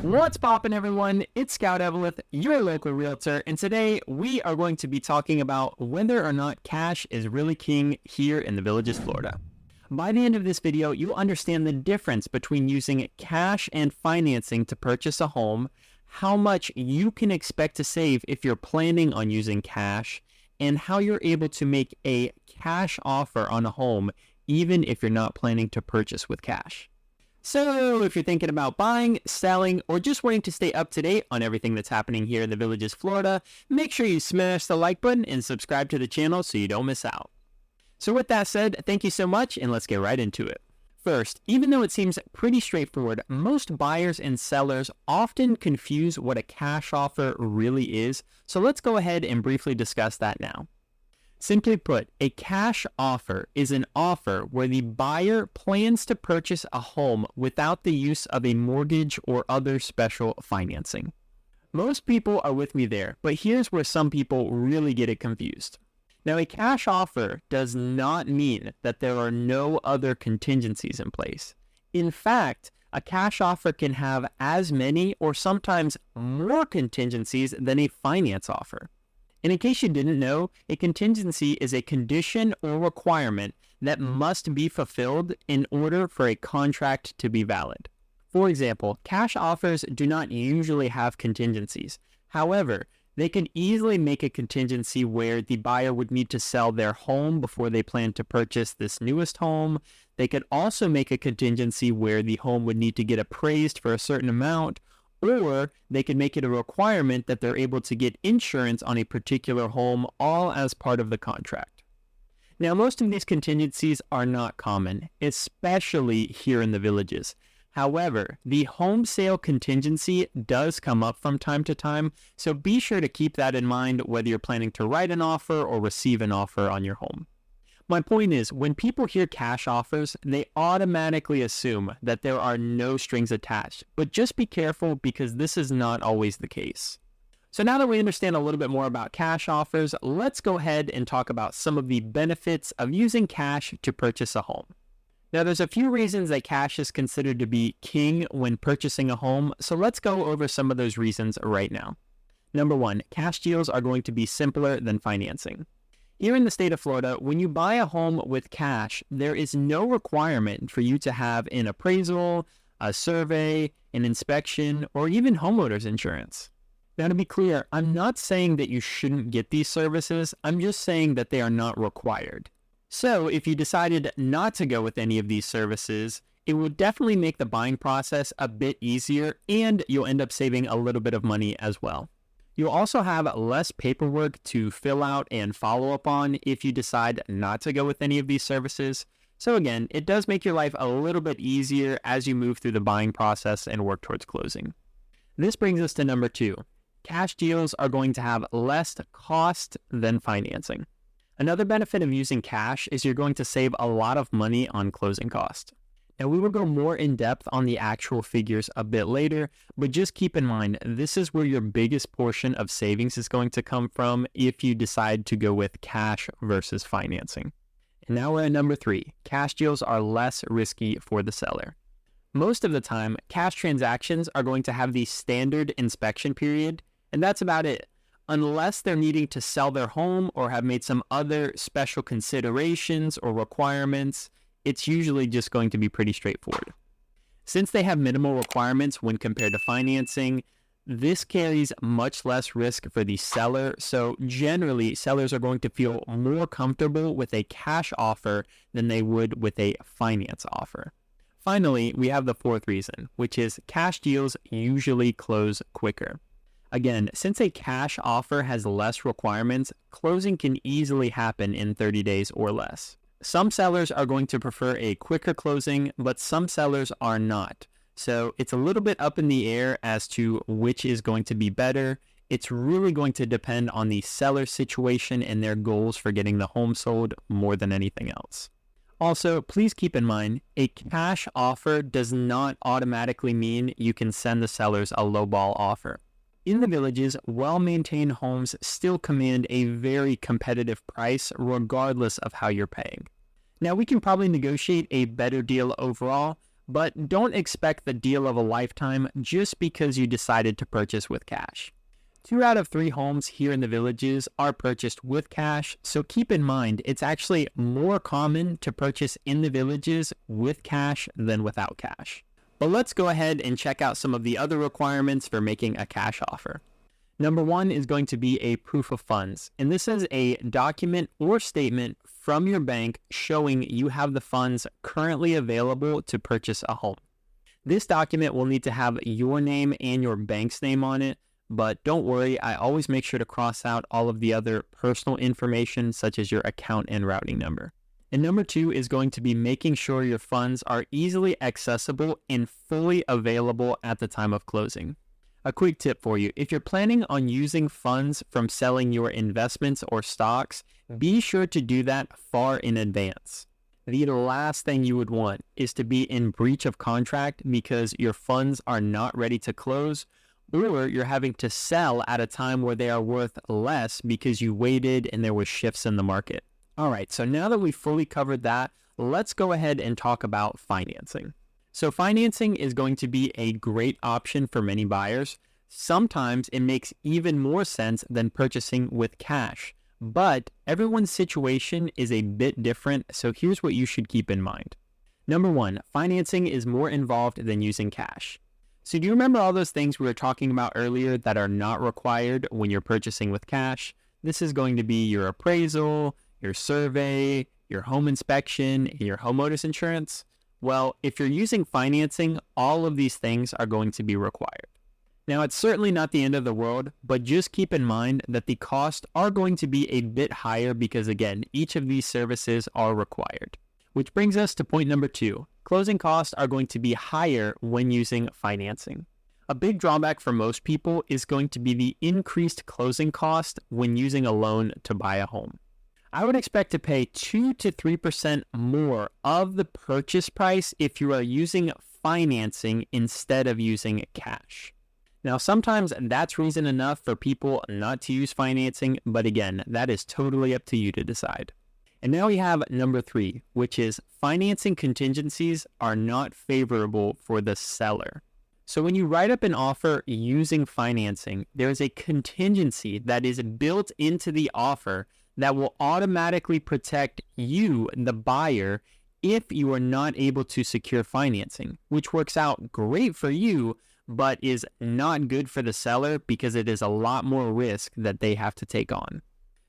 What's poppin', everyone? It's Scout Eveleth, your local realtor, and today we are going to be talking about whether or not cash is really king here in the Villages, Florida. By the end of this video, you'll understand the difference between using cash and financing to purchase a home, how much you can expect to save if you're planning on using cash, and how you're able to make a cash offer on a home even if you're not planning to purchase with cash. So if you're thinking about buying, selling, or just wanting to stay up to date on everything that's happening here in the Villages, Florida, make sure you smash the like button and subscribe to the channel so you don't miss out. So with that said, thank you so much, and let's get right into it. First, even though it seems pretty straightforward, most buyers and sellers often confuse what a cash offer really is, so let's go ahead and briefly discuss that now. Simply put, a cash offer is an offer where the buyer plans to purchase a home without the use of a mortgage or other special financing. Most people are with me there, but here's where some people really get it confused. Now, a cash offer does not mean that there are no other contingencies in place. In fact, a cash offer can have as many or sometimes more contingencies than a finance offer. And in case you didn't know, a contingency is a condition or requirement that must be fulfilled in order for a contract to be valid. For example, cash offers do not usually have contingencies. However, they can easily make a contingency where the buyer would need to sell their home before they plan to purchase this newest home. They could also make a contingency where the home would need to get appraised for a certain amount, or they could make it a requirement that they're able to get insurance on a particular home, all as part of the contract. Now, most of these contingencies are not common, especially here in the Villages. However, the home sale contingency does come up from time to time, so be sure to keep that in mind whether you're planning to write an offer or receive an offer on your home. My point is, when people hear cash offers, they automatically assume that there are no strings attached, but just be careful because this is not always the case. So now that we understand a little bit more about cash offers, let's go ahead and talk about some of the benefits of using cash to purchase a home. Now, there's a few reasons that cash is considered to be king when purchasing a home, so let's go over some of those reasons right now. Number one, cash deals are going to be simpler than financing. Here in the state of Florida, when you buy a home with cash, there is no requirement for you to have an appraisal, a survey, an inspection, or even homeowner's insurance. Now, to be clear, I'm not saying that you shouldn't get these services. I'm just saying that they are not required. So if you decided not to go with any of these services, it will definitely make the buying process a bit easier, and you'll end up saving a little bit of money as well. You'll also have less paperwork to fill out and follow up on if you decide not to go with any of these services. So again, it does make your life a little bit easier as you move through the buying process and work towards closing. This brings us to number two. Cash deals are going to have less cost than financing. Another benefit of using cash is you're going to save a lot of money on closing costs. Now, we will go more in depth on the actual figures a bit later, but just keep in mind, this is where your biggest portion of savings is going to come from if you decide to go with cash versus financing. And now we're at number three. Cash deals are less risky for the seller. Most of the time, cash transactions are going to have the standard inspection period, and that's about it. Unless they're needing to sell their home or have made some other special considerations or requirements, it's usually just going to be pretty straightforward. Since they have minimal requirements when compared to financing, this carries much less risk for the seller, so generally sellers are going to feel more comfortable with a cash offer than they would with a finance offer. Finally, we have the fourth reason, which is cash deals usually close quicker. Again, since a cash offer has less requirements, closing can easily happen in 30 days or less. Some sellers are going to prefer a quicker closing, but some sellers are not. So it's a little bit up in the air as to which is going to be better. It's really going to depend on the seller's situation and their goals for getting the home sold more than anything else. Also, please keep in mind, a cash offer does not automatically mean you can send the sellers a lowball offer. In the Villages, well-maintained homes still command a very competitive price regardless of how you're paying. Now, we can probably negotiate a better deal overall, But don't expect the deal of a lifetime just because you decided to purchase with cash. 2 out of 3 homes here in the Villages are purchased with cash, so keep in mind it's actually more common to purchase in the Villages with cash than without cash. But let's go ahead and check out some of the other requirements for making a cash offer. Number 1 is going to be a proof of funds, and this is a document or statement from your bank showing you have the funds currently available to purchase a home. This document will need to have your name and your bank's name on it, but don't worry, I always make sure to cross out all of the other personal information such as your account and routing number. And number 2 is going to be making sure your funds are easily accessible and fully available at the time of closing. A quick tip for you, if you're planning on using funds from selling your investments or stocks, be sure to do that far in advance. The last thing you would want is to be in breach of contract because your funds are not ready to close, or you're having to sell at a time where they are worth less because you waited and there were shifts in the market. All right, so now that we've fully covered that, let's go ahead and talk about financing. So financing is going to be a great option for many buyers. Sometimes it makes even more sense than purchasing with cash, but everyone's situation is a bit different, so here's what you should keep in mind. Number 1, financing is more involved than using cash. So do you remember all those things we were talking about earlier that are not required when you're purchasing with cash? This is going to be your appraisal, your survey, your home inspection, and your homeowner's insurance. Well, if you're using financing, all of these things are going to be required. Now, it's certainly not the end of the world, but just keep in mind that the costs are going to be a bit higher because, again, each of these services are required. Which brings us to point number 2. Closing costs are going to be higher when using financing. A big drawback for most people is going to be the increased closing cost when using a loan to buy a home. I would expect to pay 2 to 3% more of the purchase price if you are using financing instead of using cash. Now, sometimes that's reason enough for people not to use financing, but again, that is totally up to you to decide. And now we have number 3, which is financing contingencies are not favorable for the seller. So when you write up an offer using financing, there is a contingency that is built into the offer that will automatically protect you, the buyer, if you are not able to secure financing, which works out great for you, but is not good for the seller because it is a lot more risk that they have to take on.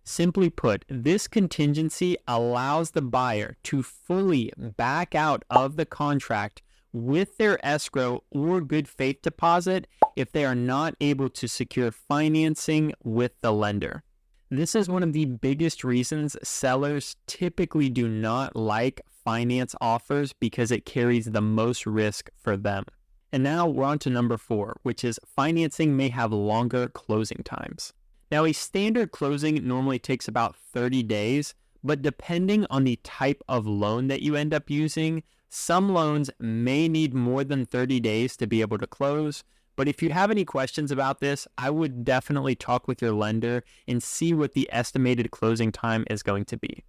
Simply put, this contingency allows the buyer to fully back out of the contract with their escrow or good faith deposit if they are not able to secure financing with the lender. This is one of the biggest reasons sellers typically do not like finance offers because it carries the most risk for them. And now we're on to number 4, which is financing may have longer closing times. Now, a standard closing normally takes about 30 days, but depending on the type of loan that you end up using, some loans may need more than 30 days to be able to close. But if you have any questions about this, I would definitely talk with your lender and see what the estimated closing time is going to be.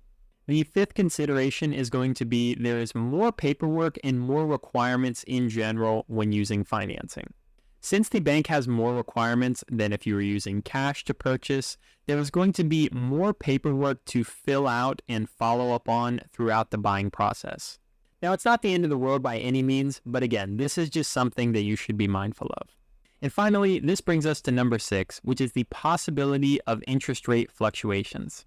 The 5th consideration is going to be there is more paperwork and more requirements in general when using financing. Since the bank has more requirements than if you were using cash to purchase, there is going to be more paperwork to fill out and follow up on throughout the buying process. Now, it's not the end of the world by any means, but again, this is just something that you should be mindful of. And finally, this brings us to number 6, which is the possibility of interest rate fluctuations.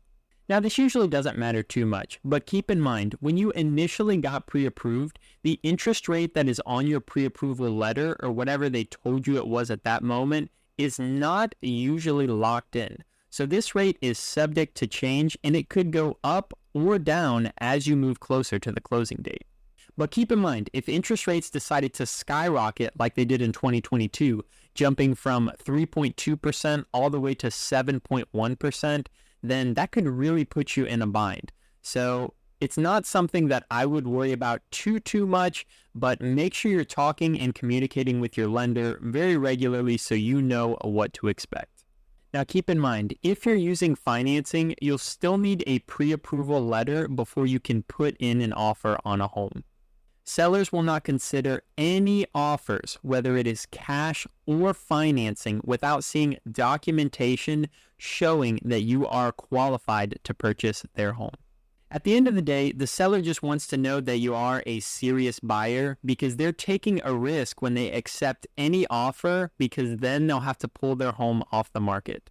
Now, this usually doesn't matter too much, but keep in mind, when you initially got pre-approved, the interest rate that is on your pre-approval letter or whatever they told you it was at that moment is not usually locked in. So this rate is subject to change and it could go up or down as you move closer to the closing date. But keep in mind, if interest rates decided to skyrocket like they did in 2022, jumping from 3.2% all the way to 7.1%, then that could really put you in a bind. So it's not something that I would worry about too much, but make sure you're talking and communicating with your lender very regularly so you know what to expect. Now keep in mind, if you're using financing, you'll still need a pre-approval letter before you can put in an offer on a home. Sellers will not consider any offers, whether it is cash or financing, without seeing documentation showing that you are qualified to purchase their home. At the end of the day, the seller just wants to know that you are a serious buyer, because they're taking a risk when they accept any offer, because then they'll have to pull their home off the market.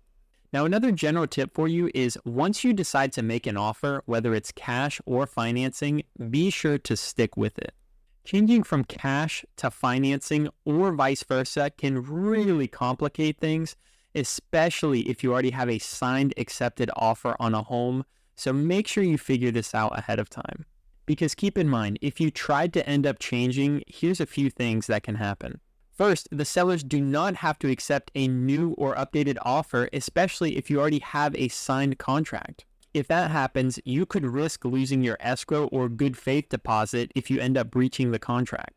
Now, another general tip for you is, once you decide to make an offer, whether it's cash or financing, be sure to stick with it. Changing from cash to financing or vice versa can really complicate things, especially if you already have a signed accepted offer on a home. So make sure you figure this out ahead of time. Because keep in mind, if you tried to end up changing, here's a few things that can happen. First, the sellers do not have to accept a new or updated offer, especially if you already have a signed contract. If that happens, you could risk losing your escrow or good faith deposit if you end up breaching the contract.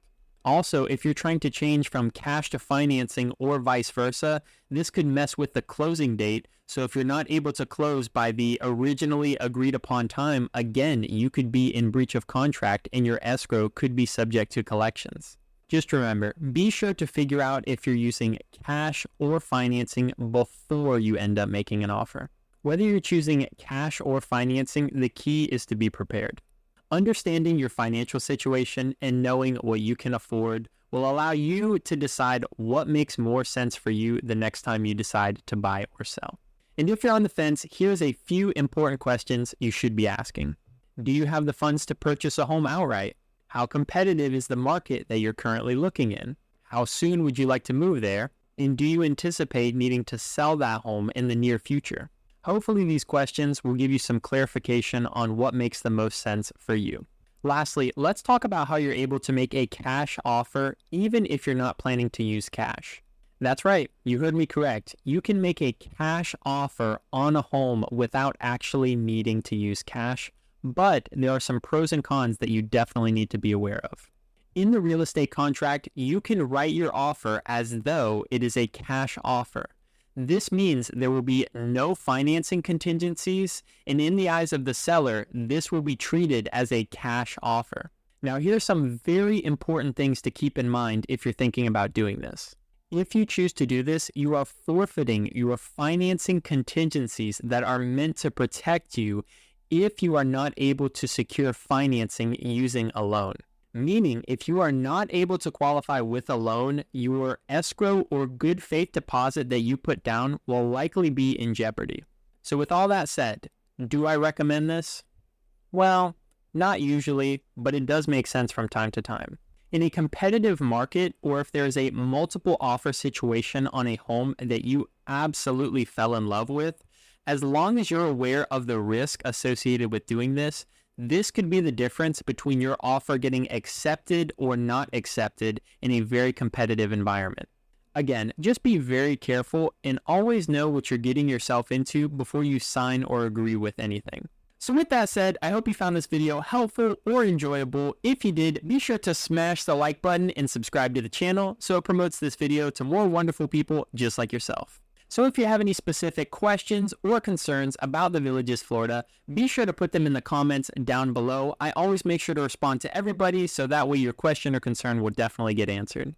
Also, if you're trying to change from cash to financing or vice versa, this could mess with the closing date. So if you're not able to close by the originally agreed upon time, again, you could be in breach of contract and your escrow could be subject to collections. Just remember, be sure to figure out if you're using cash or financing before you end up making an offer. Whether you're choosing cash or financing, the key is to be prepared. Understanding your financial situation and knowing what you can afford will allow you to decide what makes more sense for you the next time you decide to buy or sell. And if you're on the fence, here's a few important questions you should be asking. Do you have the funds to purchase a home outright? How competitive is the market that you're currently looking in? How soon would you like to move there? And do you anticipate needing to sell that home in the near future? Hopefully these questions will give you some clarification on what makes the most sense for you. Lastly, let's talk about how you're able to make a cash offer even if you're not planning to use cash. That's right, you heard me correct. You can make a cash offer on a home without actually needing to use cash, but there are some pros and cons that you definitely need to be aware of. In the real estate contract, you can write your offer as though it is a cash offer. This means there will be no financing contingencies, and in the eyes of the seller, this will be treated as a cash offer. Now, here's some very important things to keep in mind if you're thinking about doing this. If you choose to do this, you are forfeiting your financing contingencies that are meant to protect you if you are not able to secure financing using a loan. Meaning, if you are not able to qualify with a loan, your escrow or good faith deposit that you put down will likely be in jeopardy. So with all that said, do I recommend this? Well, not usually, but it does make sense from time to time. In a competitive market, or if there's a multiple offer situation on a home that you absolutely fell in love with, as long as you're aware of the risk associated with doing this, this could be the difference between your offer getting accepted or not accepted in a very competitive environment. Again, just be very careful and always know what you're getting yourself into before you sign or agree with anything. So with that said, I hope you found this video helpful or enjoyable. If you did, be sure to smash the like button and subscribe to the channel so it promotes this video to more wonderful people just like yourself. So if you have any specific questions or concerns about the Villages, Florida, be sure to put them in the comments down below. I always make sure to respond to everybody, so that way your question or concern will definitely get answered.